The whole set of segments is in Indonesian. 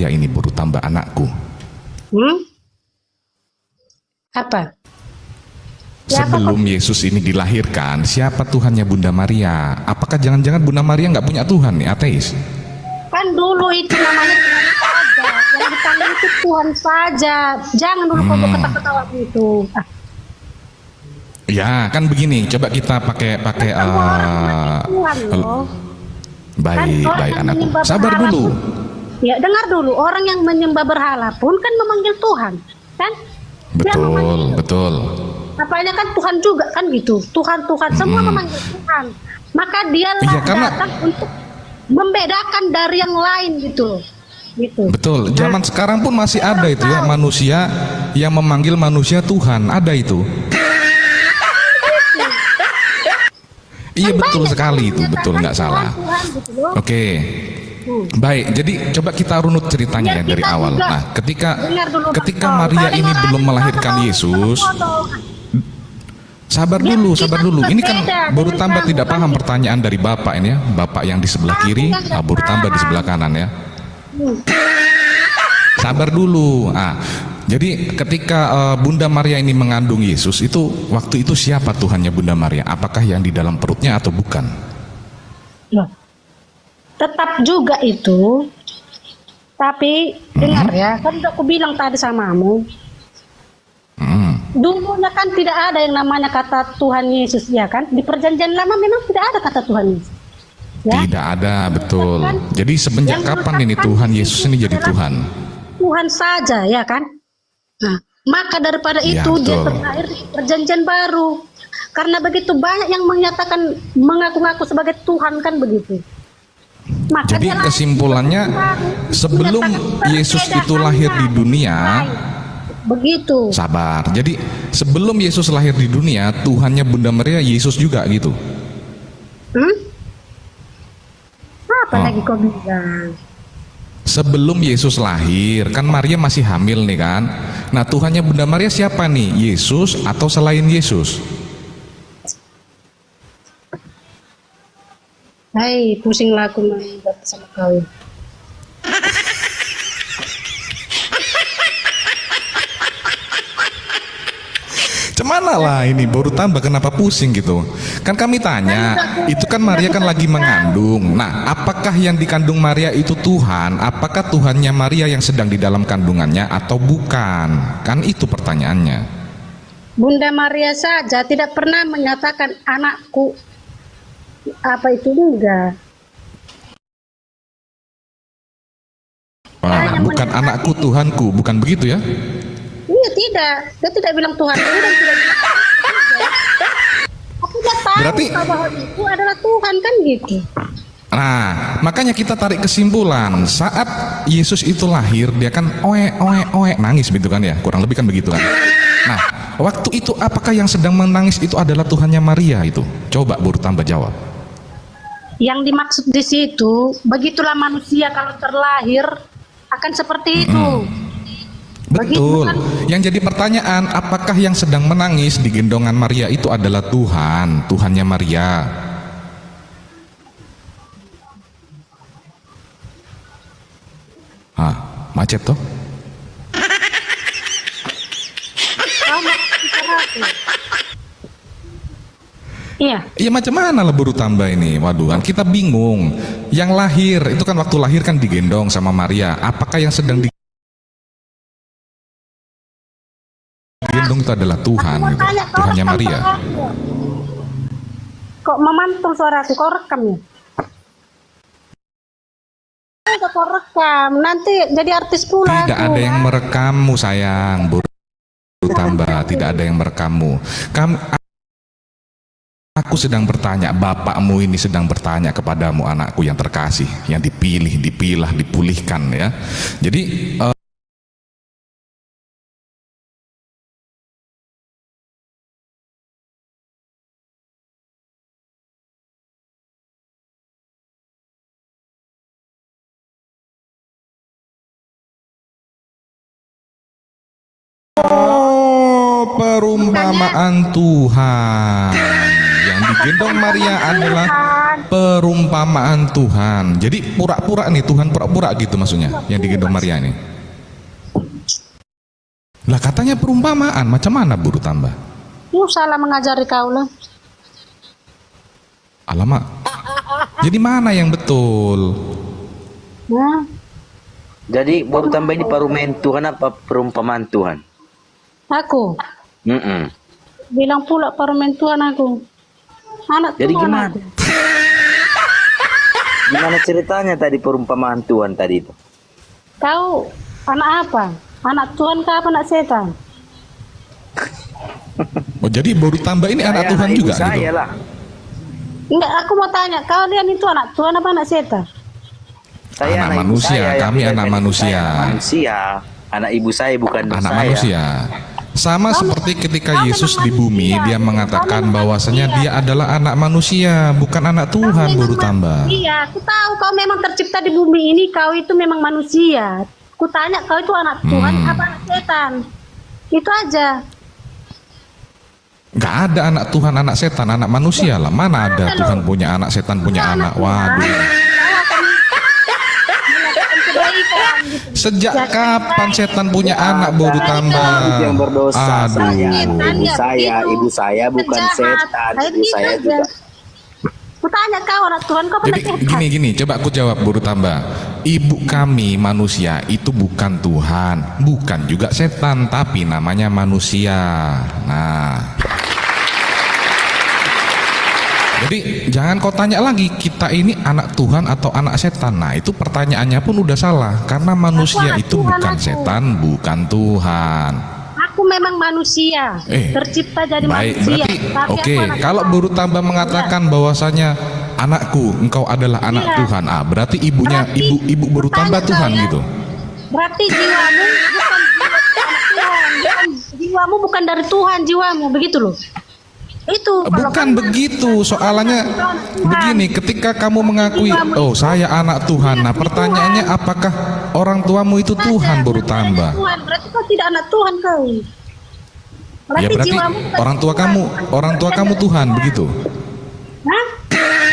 Maria ini baru tambah anakku? Apa? Ya, Sebelum Yesus ini dilahirkan, siapa Tuhannya Bunda Maria? Apakah jangan-jangan Bunda Maria nggak punya Tuhan nih, ateis? Kan dulu itu namanya Tuhan saja, yang dipanggil itu Tuhan saja. Jangan dulu kau ketawa-ketawa gitu. Ya, kan begini. Coba kita pakai Tuhan loh. baik, Kan baik orang anakku. menyembah Sabar berhala dulu. pun- Ya, dengar dulu. Orang yang menyembah berhala pun kan memanggil Tuhan, kan? Dia Betul, memanggil. betul. Apanya kan Tuhan juga kan gitu. Tuhan semua memanggil Tuhan. Maka dialah Iya, karena- datang untuk membedakan dari yang lain gitu loh. Gitu. Betul. Zaman sekarang pun masih ada itu ya, manusia yang memanggil manusia Tuhan. Ada itu. Iya, betul sekali itu. Betul, nggak salah. Tuhan, gitu loh. Oke. Baik, jadi coba kita runut ceritanya ya Biar dari kita awal. juga Nah, dengar dulu, ketika Pak. Maria Kalau ini orang belum itu melahirkan kalau Yesus, bodoh. sabar Biar dulu, kita sabar dulu. Ini kan berbeda baru dengan tambah kamu, tidak kan paham gitu. pertanyaan dari Bapak ini ya. Bapak yang di sebelah kiri, kan nggak baru tambah di paham. sebelah kanan ya. Hmm. Sabar dulu. Jadi ketika Bunda Maria ini mengandung Yesus, itu waktu itu siapa Tuhannya Bunda Maria? Apakah yang di dalam perutnya atau bukan? Loh. Tetap juga itu. Tapi dengar ya, kan udah aku bilang tadi samamu. Dulunya kan tidak ada yang namanya kata Tuhan Yesus, ya kan? Di perjanjian lama memang tidak ada kata Tuhan Yesus. Ya? Tidak ada, betul. Jadi semenjak Yang kapan ini meletakkan Tuhan di Yesus situ ini jadi adalah Tuhan? Tuhan saja, ya kan? Nah, maka daripada Ya, itu dia betul. terlahir di perjanjian baru. Karena begitu banyak yang menyatakan mengaku-ngaku sebagai Tuhan kan begitu. Maka Jadi dia lahir di kesimpulannya, perjanjian baru, sebelum menyatakan Yesus itu perbedaannya lahir di dunia, lain. Begitu. sabar. Jadi sebelum Yesus lahir di dunia, Tuhannya Bunda Maria Yesus juga gitu. Apa lagi kau bilang? Sebelum Yesus lahir, kan Maria masih hamil nih kan. Nah, Tuhannya Bunda Maria siapa nih? Yesus atau selain Yesus? Hai, pusinglah aku main sama kau. Cemana lah ini baru tambah kenapa pusing gitu. Kan kami tanya, itu kan Maria kan lagi mengandung. Nah, apakah yang dikandung Maria itu Tuhan? Apakah Tuhannya Maria yang sedang di dalam kandungannya atau bukan? Kan itu pertanyaannya. Bunda Maria saja tidak pernah menyatakan anakku apa itu enggak. Wah, bukan anakku Tuhanku, bukan begitu ya? Iya tidak, dia tidak bilang Tuhan itu dan tidak bilang aku dia tahu Berarti- bahwa itu adalah Tuhan kan gitu. Nah, makanya kita tarik kesimpulan saat Yesus itu lahir, dia kan oe nangis gitu kan ya, kurang lebih kan begitu kan. Nah, waktu itu apakah yang sedang menangis itu adalah Tuhannya Maria itu? Coba baru tambah jawab. Yang dimaksud di situ, begitulah manusia kalau terlahir akan seperti itu. Betul. Yang jadi pertanyaan, apakah yang sedang menangis di gendongan Maria itu adalah Tuhan, Tuhannya Maria? Macet toh? Iya, Iya, macam mana lah baru tambah ini? Waduh, kan kita bingung. Yang lahir itu kan waktu lahir kan digendong sama Maria. Apakah yang sedang digendong itu adalah Tuhan mau gitu? tanya, kau Tuhannya rekam Maria. suaraku? Kok memantul suaraku, kau rekam ya? Kau rekam, nanti jadi artis pula Tidak aku. ada yang merekammu sayang, baru tambah. Tidak ada yang merekammu. Aku sedang bertanya, bapakmu ini sedang bertanya kepadamu, anakku yang terkasih, yang dipilih, dipilah, dipulihkan ya. Jadi perumpamaan Tuhan yang digendong Maria adalah perumpamaan Tuhan. Jadi pura-pura nih, Tuhan pura-pura gitu maksudnya yang digendong Maria ini. Lah katanya perumpamaan, macam mana Guru tambah? Lu salah mengajari kau lah. Alamak. Jadi mana yang betul? Nah, Jadi baru tambah ini perumpamaan Tuhan apa perumpamaan Tuhan? aku Mm-mm. bilang pula permen Tuhan aku. Anak Jadi Tuhan gimana? aku. Gimana ceritanya tadi perumpamaan Tuhan tadi itu? Kau anak apa? Anak Tuhan kah apa anak setan? Oh jadi baru tambah ini anak Tuhan ibu juga saya gitu? lah. Enggak, aku mau tanya, kalian itu anak Tuhan apa anak setan? Saya Anak ibu manusia, saya, yang kami beda anak tadi. manusia. Saya anak manusia. Anak ibu saya bukan Anak saya. manusia. Sama seperti ketika Yesus di bumi, dia mengatakan bahwasanya dia adalah anak manusia, bukan anak Tuhan, Guru tambah. Iya, aku tahu kau memang tercipta di bumi ini, kau itu memang manusia. Aku tanya kau itu anak Tuhan apa anak setan? Itu aja. Nggak ada anak Tuhan, anak setan, anak manusia lah. Mana ada Tuhan punya anak, setan punya anak? Waduh. Kebaikan gitu. Sejak kapan setan punya anak, Guru tambah? Itu yang berdosa. Aduh. Saya, ibu saya bukan setan. Ibu saya juga. Aku tanya kau anak Tuhan kau pernah Jadi setan? gini, coba aku jawab Guru tambah. Ibu kami manusia itu bukan Tuhan, bukan juga setan, tapi namanya manusia. Nah, jadi jangan kau tanya lagi kita ini anak Tuhan atau anak setan. Nah itu pertanyaannya pun udah salah, karena manusia anak itu Tuhan, bukan aku. setan, bukan Tuhan. Aku memang manusia, tercipta jadi Baik, manusia. berarti Tapi oke. aku anak Kalau Tuhan. Guru tambah mengatakan bahwasanya anakku, engkau adalah anak Iya. Tuhan. Ah, berarti ibunya Berarti, ibu Guru tambah tanya Tuhan kau ya. gitu. Berarti jiwamu bukan jiwa anak Tuhan, jiwamu bukan dari Tuhan, jiwamu begitu loh. Itu kalau Bukan kamu- begitu, soalannya Tuhan. begini, ketika kamu mengakui, oh saya anak Tuhan, nah pertanyaannya apakah orang tuamu itu Tuhan Guru tambah? Tuhan, berarti kau tidak anak Tuhan kau. Ya berarti jiwamu bukan orang tua Tuhan. orang tua kamu Tuhan begitu? Hah?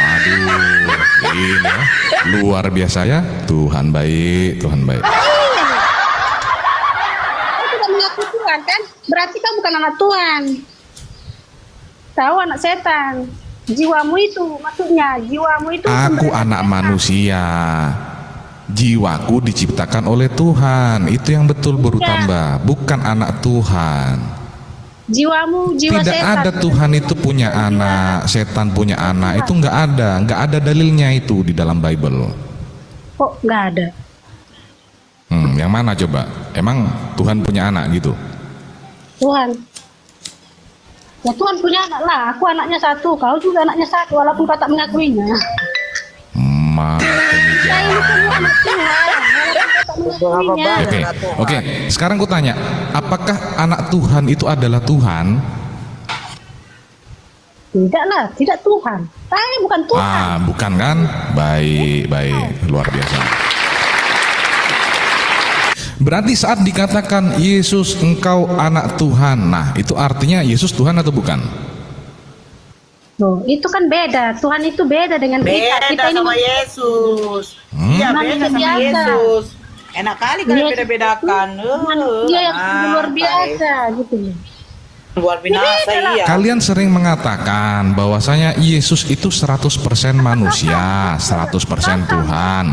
Waduh, ini ya, luar biasa ya, Tuhan baik, Tuhan baik. Kau tidak mengaku Tuhan kan? Berarti kau bukan anak Tuhan. Tahu anak setan. Jiwamu itu maksudnya, jiwamu itu Aku pemberian anak setan. manusia, jiwaku diciptakan oleh Tuhan, itu yang betul Guru Iya. tambah, bukan anak Tuhan. Jiwamu jiwa Tidak setan. ada Tuhan itu punya anak, setan punya anak, itu nggak ada dalilnya itu di dalam Bible. Kok nggak ada? Yang mana coba? Emang Tuhan punya anak gitu? Tuhan. Ya Tuhan punya anak lah. Aku anaknya satu, kau juga anaknya satu, walaupun kau tak mengakuinya. Kita ini semua anak Tuhan, walaupun kau tak mengakuinya. Oke. Sekarang ku tanya, apakah anak Tuhan itu adalah Tuhan? Tidak lah, tidak Tuhan. Saya bukan Tuhan. Ah, bukan kan? Baik, luar biasa. Berarti saat dikatakan Yesus engkau anak Tuhan, nah itu artinya Yesus Tuhan atau bukan? Loh, itu kan beda. Tuhan itu beda dengan kita. Beda Kita ini sama Yesus. Iya, Manusia beda sama biasa. Yesus. Enak kali kalian Dia- beda-bedakan. manusia yang luar biasa gitu loh. Luar biasa, iya. Kalian sering mengatakan bahwasanya Yesus itu 100% manusia, 100% Tuhan.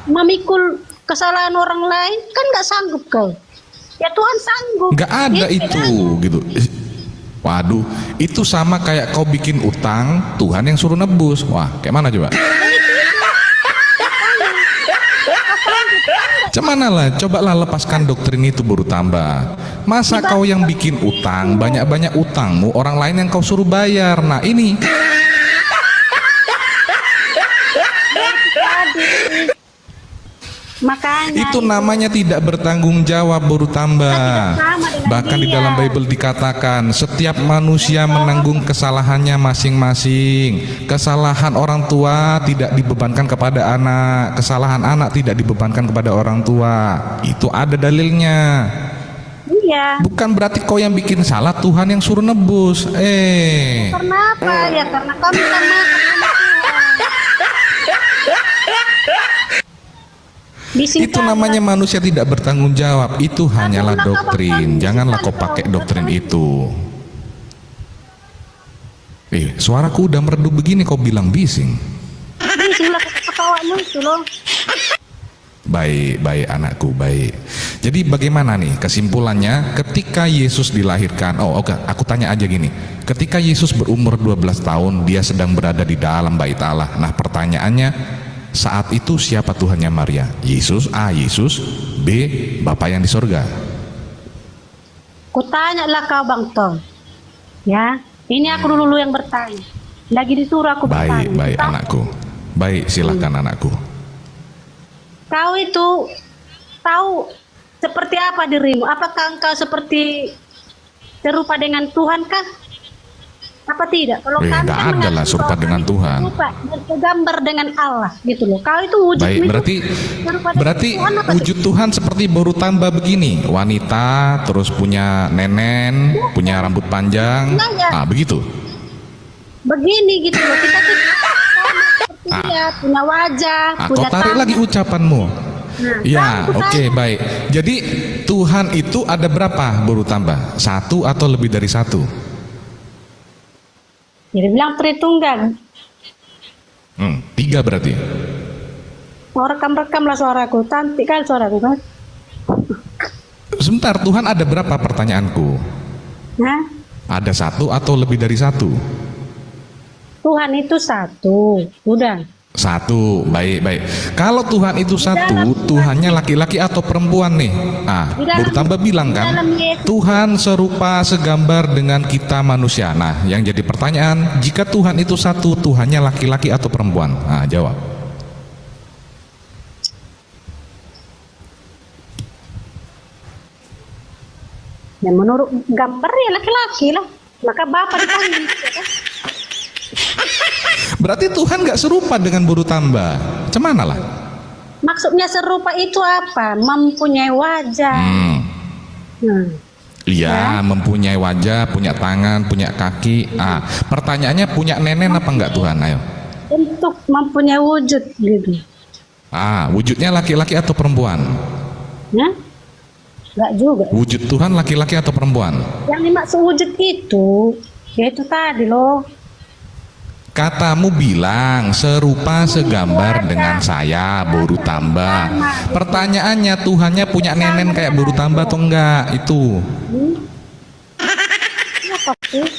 Memikul kesalahan orang lain kan nggak sanggup kau. Ya Tuhan sanggup. Nggak ada Gitu itu kan? gitu. Waduh, itu sama kayak kau bikin utang, Tuhan yang suruh nebus. Wah, kayak mana coba? Cuman lah, cobalah lepaskan doktrin itu Guru tambah. Masa kau yang bikin utang, banyak-banyak utangmu, orang lain yang kau suruh bayar. Nah ini, Makanya itu namanya tidak bertanggung jawab Guru tambah. sama dengan Bahkan di dia. dalam Bible dikatakan setiap manusia menanggung kesalahannya masing-masing. Kesalahan orang tua tidak dibebankan kepada anak, kesalahan anak tidak dibebankan kepada orang tua. Itu ada dalilnya. Iya. Bukan berarti kau yang bikin salah, Tuhan yang suruh nebus. Karena apa? Ya karena kau minta maaf sama Tuhan. Bising Itu kali namanya lah. manusia tidak bertanggung jawab. Itu hanyalah Abang doktrin. bising Janganlah kali kau pakai kau. doktrin itu. Suaraku udah merdu begini kau bilang bising. Bising lah ketawamu itu loh. Baik, baik anakku, baik. Jadi bagaimana nih kesimpulannya ketika Yesus dilahirkan? Oh, oke, aku tanya aja gini. Ketika Yesus berumur 12 tahun, dia sedang berada di dalam bait Allah. Nah, pertanyaannya, saat itu siapa Tuhannya Maria? Yesus, A. Yesus, B. Bapa yang di sorga. Kutanyalah kau Bang Tom. Ya, ini aku dulu yang bertanya. Lagi disuruh aku Baik, bertanya. baik anakku. Baik, silakan anakku. Kau itu tahu seperti apa dirimu? Apakah engkau seperti serupa dengan Tuhan kah? Apa tidak? Kalau kami Nggak kan ada lah mengatakan serupa bahwa dengan kami Tuhan. serupa dan segambar dengan Allah gitu loh. Kau itu wujud Baik, berarti wujud Tuhan seperti baru tambah begini, wanita, terus punya nenen, punya rambut panjang, Nah, ya. begitu. begini gitu loh. Kita tuh sama seperti dia, punya wajah, Kau punya tarik tangan. lagi ucapanmu. Nah, Ya, tahu, oke, tahu. baik. Jadi Tuhan itu ada berapa baru tambah? Satu atau lebih dari satu? Jadi bilang Tritunggal. Tiga berarti. Mau rekam-rekam lah suaraku. Cantik kan suaraku kan? Sebentar, Tuhan ada berapa pertanyaanku? Nah, Ada satu atau lebih dari satu? Tuhan itu satu. Udah. Satu, baik. Kalau Tuhan itu satu, Tuhannya laki-laki atau perempuan nih? Baru tambah bilang kan, Tuhan serupa segambar dengan kita manusia. Nah, yang jadi pertanyaan, jika Tuhan itu satu, Tuhannya laki-laki atau perempuan? Jawab. Ya menurut gambar ya laki-laki lah. Maka bapak dipanggil. Ya kan? Berarti Tuhan nggak serupa dengan buru tambah. Cemana lah? Maksudnya serupa itu apa? Mempunyai wajah. Iya, mempunyai wajah, punya tangan, punya kaki. Pertanyaannya punya nenen apa enggak Tuhan? Ayo. Untuk mempunyai wujud gitu. Wujudnya laki-laki atau perempuan? Ya? Enggak juga. Wujud Tuhan laki-laki atau perempuan? Yang dimaksud wujud itu, ya itu tadi loh. Katamu bilang serupa segambar dengan saya, buru tambah. Pertanyaannya Tuhannya punya nenen kayak buru tambah atau enggak? Itu. Apa sih?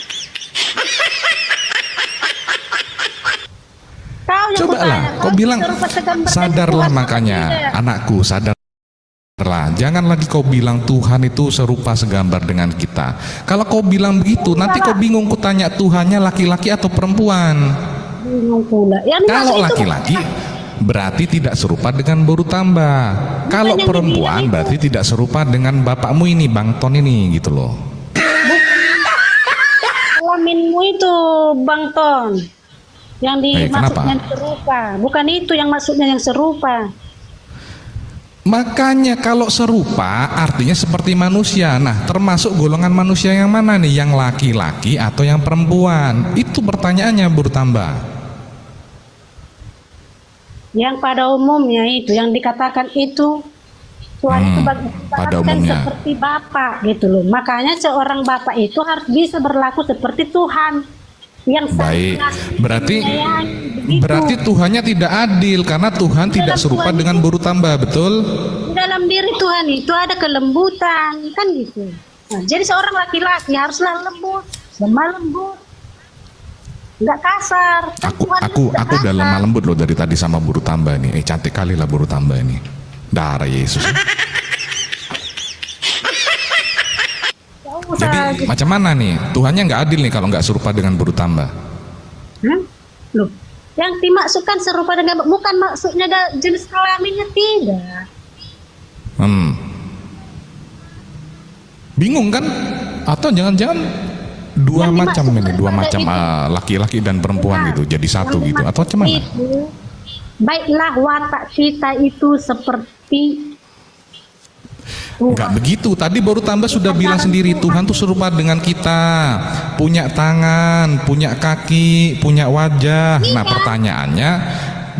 Kau yang Coba lah, bertanya, kau bilang serupa segambar sadarlah dengan Tuhan, makanya, tidak? anakku sadarlah. Jangan lagi kau bilang Tuhan itu serupa segambar dengan kita. Kalau kau bilang begitu, nanti kau bingung kutanya Tuhannya laki-laki atau perempuan. Bingung pula. Yang dimaksud Kalau itu laki-laki berarti tidak serupa dengan baru tambah. Kalau yang perempuan dibilang itu. berarti tidak serupa dengan bapakmu ini, Bang Ton ini gitu loh. kelaminmu itu, Bang Ton. Yang dimaksudnya kenapa? serupa. Bukan itu yang maksudnya yang serupa. Makanya kalau serupa artinya seperti manusia. Nah, termasuk golongan manusia yang mana nih? Yang laki-laki atau yang perempuan? Itu pertanyaannya bertambah. Yang pada umumnya itu yang dikatakan itu Tuhan itu pada bahkan umumnya. seperti bapak gitu loh. Makanya seorang bapak itu harus bisa berlaku seperti Tuhan yang Baik, sangat berarti menyayangi, begitu. berarti Tuhannya tidak adil karena Tuhan tidak serupa Tuhan dengan buru tambah, betul? Di dalam diri Tuhan itu ada kelembutan kan gitu. Nah, jadi seorang laki-laki haruslah lembut, lemah lembut, nggak kasar. Tuhan Aku nggak udah kasar. lemah lembut loh dari tadi sama buru tambah nih. Cantik kali lah buru tambah ini. Darah Yesus. Nggak usah Jadi gitu. macam mana nih? Tuhannya nggak adil nih kalau nggak serupa dengan buru tambah. Loh, yang dimaksudkan serupa dengan bukan maksudnya jenis kelaminnya tidak. Bingung kan? Atau jangan-jangan dua Yang macam dimaksud ini, dua pada macam itu. laki-laki dan perempuan Nah, gitu, jadi satu yang gitu. dimaksud Atau macam mana? itu, baiklah watak kita itu seperti Enggak begitu. Tadi baru tambah sudah bilang sendiri Tuhan tuh serupa dengan kita. Punya tangan, punya kaki, punya wajah. Nah, pertanyaannya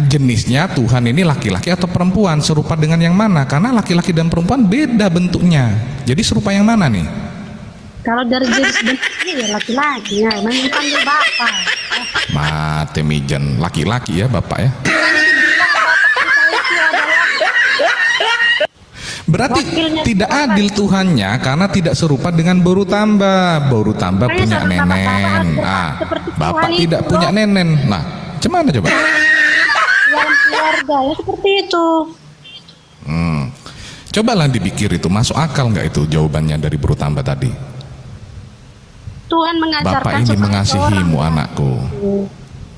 jenisnya Tuhan ini laki-laki atau perempuan, serupa dengan yang mana? Karena laki-laki dan perempuan beda bentuknya. Jadi serupa yang mana nih? Kalau dari jenis bentuknya ya laki-laki, ya emang dipanggil bapak. Mate mijen, laki-laki ya Bapak ya. Berarti tidak adil Tuhannya karena tidak serupa dengan baru tambah. Baru tambah punya nenen. Nah, Bapak tidak punya nenen. Nah, gimana coba? Dalam keluarga ya seperti itu. Cobalah dipikir itu masuk akal nggak itu jawabannya dari baru tambah tadi? Tuhan mengajarkan Bapak ini seperti mengasihimu orang. anakku.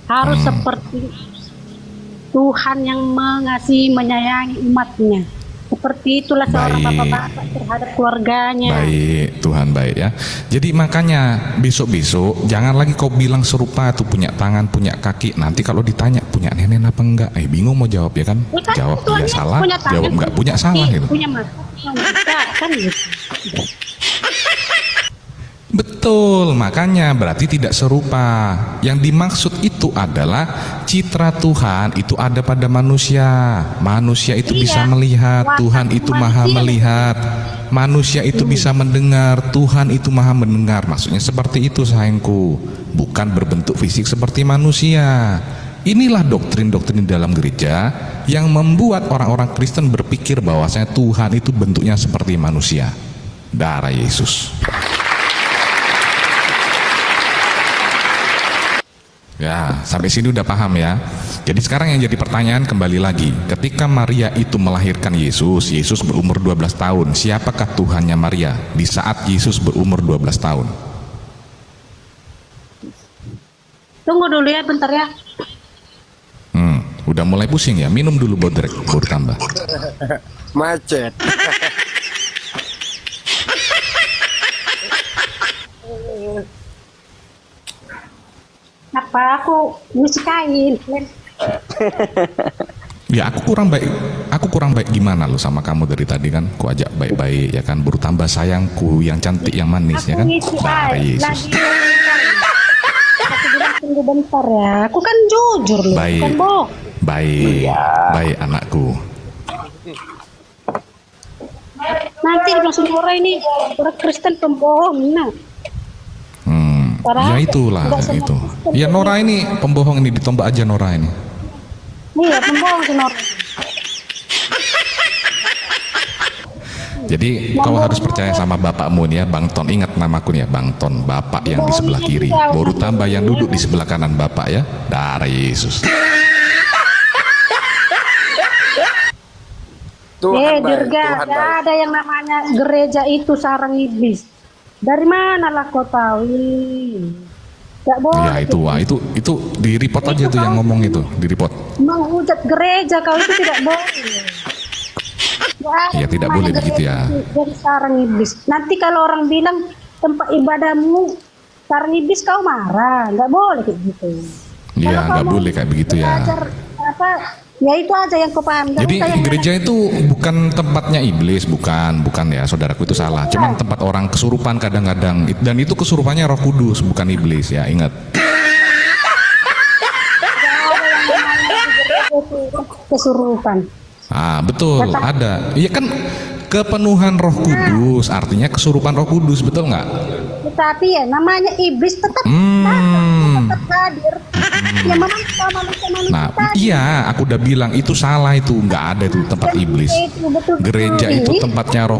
Harus seperti Tuhan yang mengasihi menyayangi umatnya. Seperti itulah seorang Baik. bapak-bapak terhadap keluarganya. Baik, Tuhan baik ya. Jadi makanya besok-besok jangan lagi kau bilang serupa tuh punya tangan, punya kaki. Nanti kalau ditanya punya nenek apa enggak, bingung mau jawab ya kan? Ya kan, Jawab Tuhan iya yang salah, punya tangan, jawab enggak punya kaki, salah gitu. Punya mata, kan gitu. Betul, makanya berarti tidak serupa. Yang dimaksud itu adalah citra Tuhan itu ada pada manusia. Manusia itu Iya. bisa melihat, Watak Tuhan itu maha manusia. melihat. Manusia itu bisa mendengar, Tuhan itu maha mendengar. Maksudnya seperti itu sayangku. Bukan berbentuk fisik seperti manusia. Inilah doktrin-doktrin dalam gereja yang membuat orang-orang Kristen berpikir bahwasanya Tuhan itu bentuknya seperti manusia. Darah Yesus. Ya, sampai sini udah paham ya. Jadi sekarang yang jadi pertanyaan kembali lagi. Ketika Maria itu melahirkan Yesus, Yesus berumur 12 tahun. Siapakah Tuhannya Maria di saat Yesus berumur 12 tahun? Tunggu dulu ya bentar ya. Udah mulai pusing ya. Minum dulu bodrek, baru tambah. Macet. Apa aku musikain? Ya aku kurang baik gimana lo sama kamu dari tadi kan? Ku ajak baik-baik ya kan, baru tambah sayangku yang cantik yang manis ya kan? ngisi Darah air Yesus. lagi. Aku bilang tunggu bentar ya. Aku kan jujur loh, Baik. bukan bohong. Baik, baik anakku. Nanti langsung orang ini orang Kristen pembohong. Nah, Ya itulah Enggak semua itu. Kristen Ya Nora ini pembohong ini, ditombak aja Nora ini. iya pembohong sih Nor. Jadi kau harus percaya sama bapakmu nih ya, Bang Ton. Ingat namaku nih ya, Bang Ton. Bapak yang di sebelah kiri. Baru tambah yang duduk di sebelah kanan Bapak ya. Darah Yesus. Tuhan baik, Dirga, Tuhan gak baik. ada yang namanya gereja itu sarang iblis. Dari mana lah kau tahu? Gak boleh. Ya itu wah, itu di report aja tuh yang ngomong itu, di report. Menghujat gereja kau itu tidak boleh. Gak ada Iya, tidak namanya boleh begitu ya. gereja dari sarang iblis. Nanti kalau orang bilang tempat ibadahmu sarang iblis kau marah. Gak boleh kayak gitu. Iya, Kalau kau nggak mau boleh kayak begitu ya. belajar apa? Ya itu aja yang kau paham. Jadi gereja itu bukan tempatnya iblis, bukan ya saudaraku, itu salah. Cuman tempat orang kesurupan kadang-kadang, dan itu kesurupannya Roh Kudus, bukan iblis ya, ingat. kesurupan. Ah betul, ada. Iya kan kepenuhan Roh Kudus, artinya kesurupan Roh Kudus, betul nggak? Tetapi ya namanya iblis tetap tetap hadir. Ya memang manusia Nah, tadi. iya, aku udah bilang itu salah, itu nggak ada itu tempat iblis. Itu betul-betul Gereja itu ini. tempatnya Roh